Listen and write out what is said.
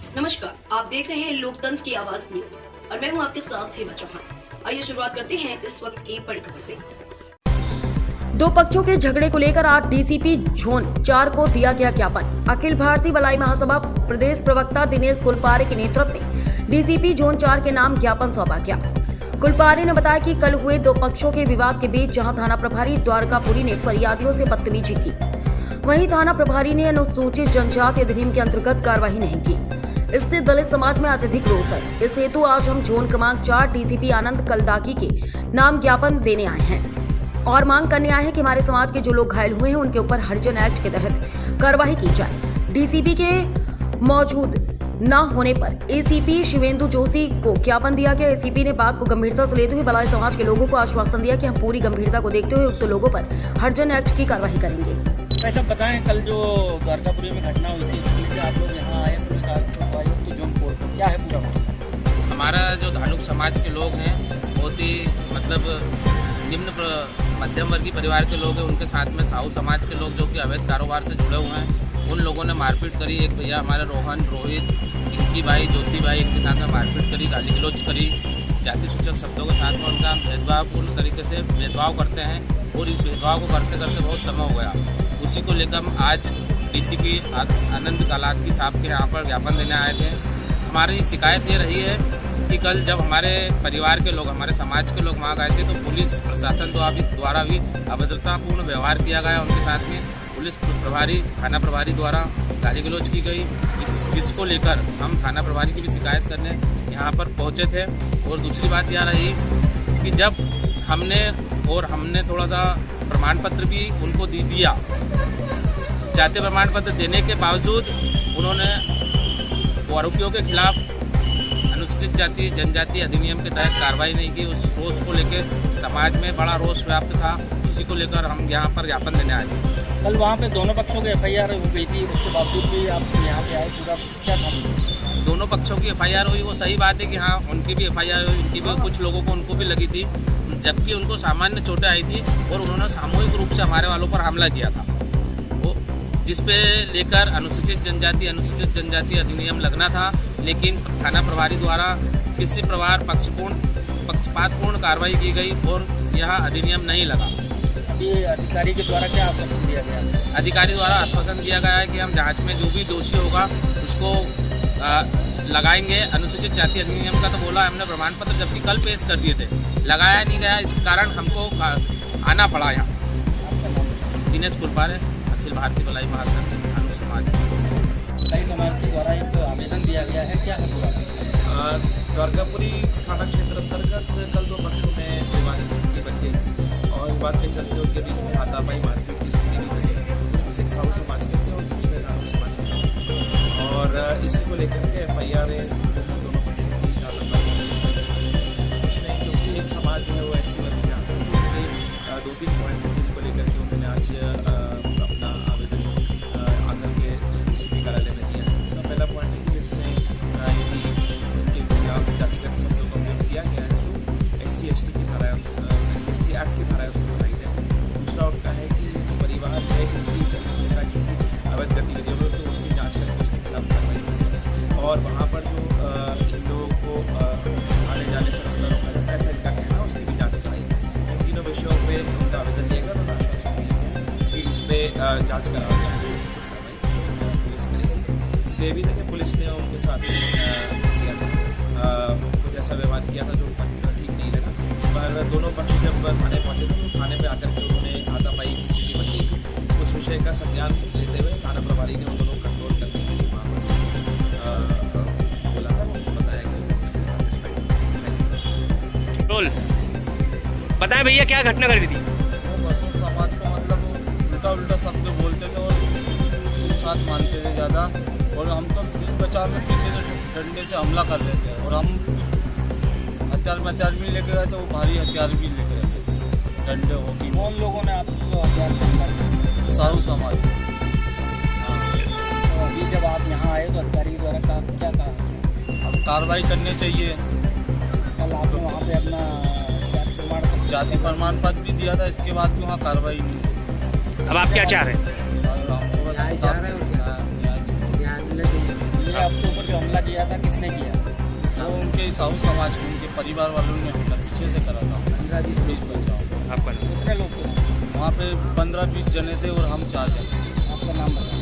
नमस्कार, आप देख रहे हैं लोकतंत्र की आवाज न्यूज और मैं हूं आपके साथ हेमा चौहान। आइए शुरुआत करते हैं इस वक्त की बड़ी खबर से। दो पक्षों के झगड़े को लेकर आज डीसीपी जोन 4 को दिया गया ज्ञापन। अखिल भारतीय भलाई महासभा प्रदेश प्रवक्ता दिनेश कुलपारे के नेतृत्व में डीसीपी जोन 4 के नाम ज्ञापन सौंपा गया। कुलपारे ने बताया कि कल हुए दो पक्षों के विवाद के बीच जहां थाना प्रभारी द्वारकापुरी ने फरियादियों से बदतमीजी की, वहीं थाना प्रभारी ने अनुसूचित जनजाति अधिनियम के अंतर्गत कार्रवाई नहीं की। इससे दलित समाज में अत्यधिक रोष है। इस हेतु आज हम जोन क्रमांक 4 डीसीपी आनंद कलदाकी के नाम ज्ञापन देने आए हैं और मांग करने आए हैं कि हमारे समाज के जो लोग घायल हुए हैं उनके ऊपर हरिजन एक्ट के तहत कार्रवाई की जाए। डीसीपी के मौजूद न होने पर एसीपी शिवेंदु जोशी को ज्ञापन दिया गया। एसीपी ने बात को गंभीरता से लेते हुए भलाई समाज के लोगों को आश्वासन दिया कि हम पूरी गंभीरता को देखते हुए उक्त लोगों पर हरिजन एक्ट की कार्रवाई करेंगे। ऐसा बताएं, कल जो द्वारकापुरी में घटना हुई थी इसके लिए आप लोग यहाँ आए क्या है पूरा? हमारा जो धानुक समाज के लोग हैं बहुत ही निम्न मध्यम वर्गीय परिवार के लोग हैं। उनके साथ में साहू समाज के लोग जो कि अवैध कारोबार से जुड़े हुए हैं, उन लोगों ने मारपीट करी। एक भैया हमारे रोहन, रोहित, इनकी भाई, ज्योति भाई, इनके साथ में मारपीट करी, गाली गलौज करी, जाति सूचक शब्दों के साथ में उनका भेदभावपूर्ण तरीके से भेदभाव करते हैं और इस भेदभाव को करते करते बहुत समय हो गया। उसी को लेकर हम आज डीसीपी आनंद कलदाकी साहब के यहाँ पर ज्ञापन देने आए थे। हमारी शिकायत ये रही है कि कल जब हमारे परिवार के लोग, हमारे समाज के लोग वहाँ गए थे तो पुलिस प्रशासन द्वारा भी अभद्रतापूर्ण व्यवहार किया गया उनके साथ में। पुलिस प्रभारी, थाना प्रभारी द्वारा गाली गलौज की गई, जिसको लेकर हम थाना प्रभारी की भी शिकायत करने यहाँ पर पहुँचे थे। और दूसरी बात यह रही कि जब हमने थोड़ा सा प्रमाण पत्र भी उनको दिया, जाति प्रमाण पत्र देने के बावजूद उन्होंने आरोपियों के खिलाफ अनुसूचित जाति जनजाति अधिनियम के तहत कार्रवाई नहीं की। उस रोष को लेकर समाज में बड़ा रोष व्याप्त था। उसी को लेकर हम यहाँ पर ज्ञापन देने आए थे। कल वहाँ पे दोनों पक्षों की एफआईआर हो गई थी, उसके बावजूद भी आप यहाँ पे आए, पूरा क्या था? दोनों पक्षों की एफआईआर हुई, वो सही बात है कि हाँ उनकी भी एफआईआर हुई, उनकी भी कुछ लोगों को उनको भी लगी थी, जबकि उनको सामान्य चोटें आई थी और उन्होंने सामूहिक रूप से हमारे वालों पर हमला किया था, वो जिसपे लेकर अनुसूचित जनजाति अधिनियम लगना था। लेकिन थाना प्रभारी द्वारा किसी प्रकार पक्षपातपूर्ण कार्रवाई की गई और यह अधिनियम नहीं लगा। अभी अधिकारी के द्वारा क्या आश्वासन दिया गया? अधिकारी द्वारा आश्वासन दिया गया है कि हम जांच में जो भी दोषी होगा उसको लगाएंगे। अनुसूचित जाति अधिनियम का तो बोला हमने प्रमाण पत्र, जबकि कल पेश कर दिए थे, लगाया नहीं गया। इस कारण हमको आना पड़ा यहाँ। दिनेश कुलपारे, अखिल भारतीय भलाई महासभा धानुक समाज। भलाई समाज के द्वारा एक आवेदन दिया गया है, क्या है पूरा? द्वारकापुरी थाना क्षेत्र अंतर्गत कल दो पक्षों में विवाद की स्थिति बन गई और विवाद के चलते उनके बीच में हाथापाई मारपीट की स्थिति भी बनी। उसमें से एक साहू समाज के थे और दूसरे धानुक समाज के थे और इसी को लेकर के एफआईआर दोनों पक्षों की उसमें, क्योंकि एक समाज जो है वो ऐसी वर्ग से आता है, 2-3 पॉइंट थे जिनको लेकर के उन्होंने आज अपना आवेदन आकर के डीसीपी कार्यालय में दिया है। पहला पॉइंट है कि जिसमें यदि उनके खिलाफ जातिगत शब्दों का उपयोग किया गया है तो SC/ST की धारा, SC/ST एक्ट की धारा उसको बनाई जाए। दूसरा उनका है कि जो परिवार है उनकी संलिप्तता किसी अवैध गतिविधियों में तो उसकी जाँच करके उसके खिलाफ कार्रवाई की और वहाँ पर जो इन लोगों को आने जाने से रास्ता रोका जाता है, ऐसा इनका कहना, उसकी भी जाँच कराई जाए। इन तीनों विषयों पर उनका आवेदन दिया गया और आश्वासन दिया गया कि इस पर जाँच करा पुलिस करेगी। ये भी था कि पुलिस ने उनके साथ किया था, कुछ ऐसा व्यवहार किया था जो ठीक नहीं लगा। पर दोनों पक्ष जब थाने पहुँचे थे तो थाने पे आकर के उन्होंने हाथापाई की स्थिति बन गई थी। उस विषय का संज्ञान लेते हुए थाना प्रभारी ने उन दोनों को कंट्रोल करने के लिए वहाँ पर बोला था, उनको बताया गया, उससे सेटिस्फाइड। बताएं भैया क्या घटना घटी थी? वो मसूर समाज को उल्टा उल्टा शब्द बोलते थे और साथ मानते थे ज़्यादा, और हम तो दिन बचाव में पीछे से डंडे से हमला कर रहे थे और हम हथियार भी लेके गए तो वो भारी हथियार भी लेके गए थे, डंडे होगी। कौन लोगों ने आपको हथियार से हमला किया? साहू समाज। तो अभी जब आप यहाँ आए तो अधिकारी द्वारा क्या कहा? अब कार्रवाई करनी चाहिए। कल आपने वहाँ पे अपना जाति प्रमाण पत्र भी दिया था, इसके बाद भी वहाँ कार्रवाई नहीं हुई। अब आप क्या चाह रहे हैं? हमको बस ये आपके ऊपर जो हमला किया था, किसने किया? वो उनके साहू समाज के उनके परिवार वालों ने हमला पीछे से करा था। 15-20 बचाओ कितने लोग थे? वहाँ पे 15-20 जने थे और हम 4 जने। आपका नाम बताओ।